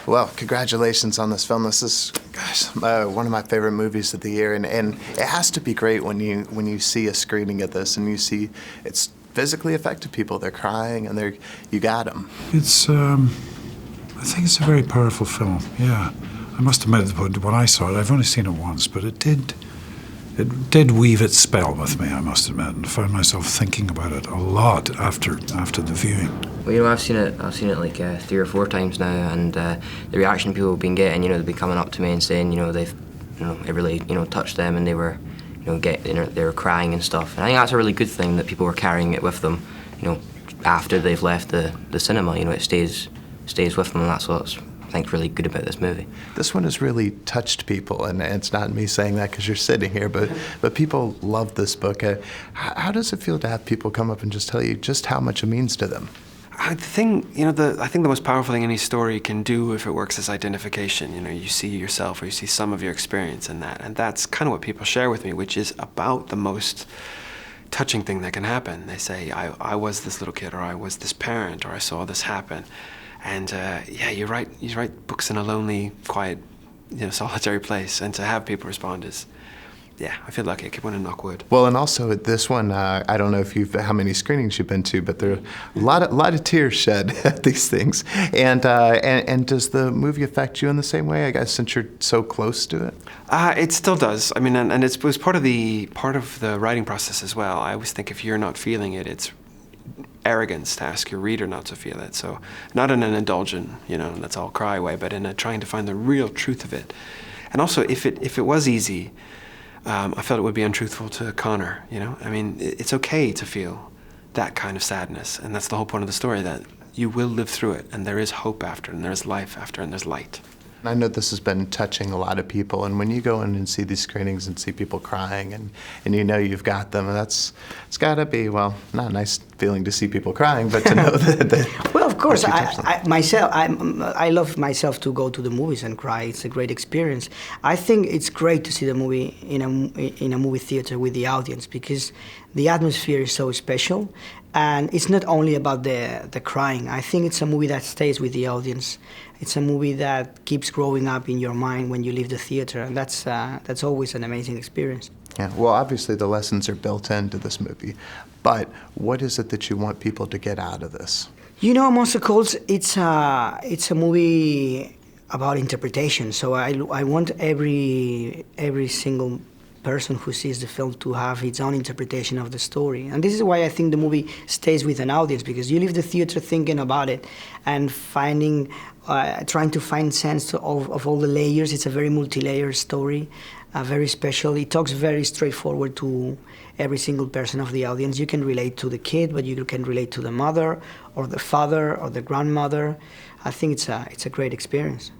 Well, congratulations on this film. This is, gosh, one of my favorite movies of the year, and it has to be great when you see a screening of this and you see it's physically affected people. They're crying and you got them. It's, I think it's a very powerful film. Yeah, I must admit that when I saw it, I've only seen it once, but it did weave its spell with me, I must admit, and I found myself thinking about it a lot after the viewing. Well, I've seen it like 3 or 4 times now, and the reaction people have been getting, they've been coming up to me and saying, it really, touched them, and they were, they were crying and stuff. And I think that's a really good thing that people were carrying it with them, after they've left the cinema. It stays with them, and that's what's I think really good about this movie. This one has really touched people, and it's not me saying that because you're sitting here, but people love this book. How does it feel to have people come up and just tell you just how much it means to them? I think the most powerful thing any story can do, if it works, is identification. You see yourself, or you see some of your experience in that, and that's kind of what people share with me, which is about the most touching thing that can happen. They say, I was this little kid, or I was this parent, or I saw this happen. And yeah, you write books in a lonely, quiet, solitary place, and to have people respond is, yeah, I feel lucky. I keep wanting to knock wood. Well, and also at this one, I don't know how many screenings you've been to, but there are a lot of tears shed at these things. And does the movie affect you in the same way, I guess, since you're so close to it? It still does. I mean, and it was part of the writing process as well. I always think if you're not feeling it, it's arrogance to ask your reader not to feel it. So not in an indulgent, let's all cry way, but in trying to find the real truth of it. And also, if it was easy, I felt it would be untruthful to Connor. I mean, it's okay to feel that kind of sadness, and that's the whole point of the story, that you will live through it, and there is hope after, and there's life after, and there's light. I know this has been touching a lot of people, and when you go in and see these screenings and see people crying, and you've got them, and it's got to be, well, not a nice feeling to see people crying, but to know that well, of course, I love myself to go to the movies and cry. It's a great experience. I think it's great to see the movie in a movie theater with the audience, because the atmosphere is so special, and it's not only about the crying. I think it's a movie that stays with the audience. It's a movie that keeps growing up in your mind when you leave the theater, and that's always an amazing experience. Yeah, well, obviously the lessons are built into this movie, but what is it that you want people to get out of this? Musicals, it's a movie about interpretation, so I want every single person who sees the film to have its own interpretation of the story. And this is why I think the movie stays with an audience, because you leave the theater thinking about it and trying to find sense of all the layers. It's a very multi-layered story, very special. It talks very straightforward to every single person of the audience. You can relate to the kid, but you can relate to the mother or the father or the grandmother. I think it's a great experience.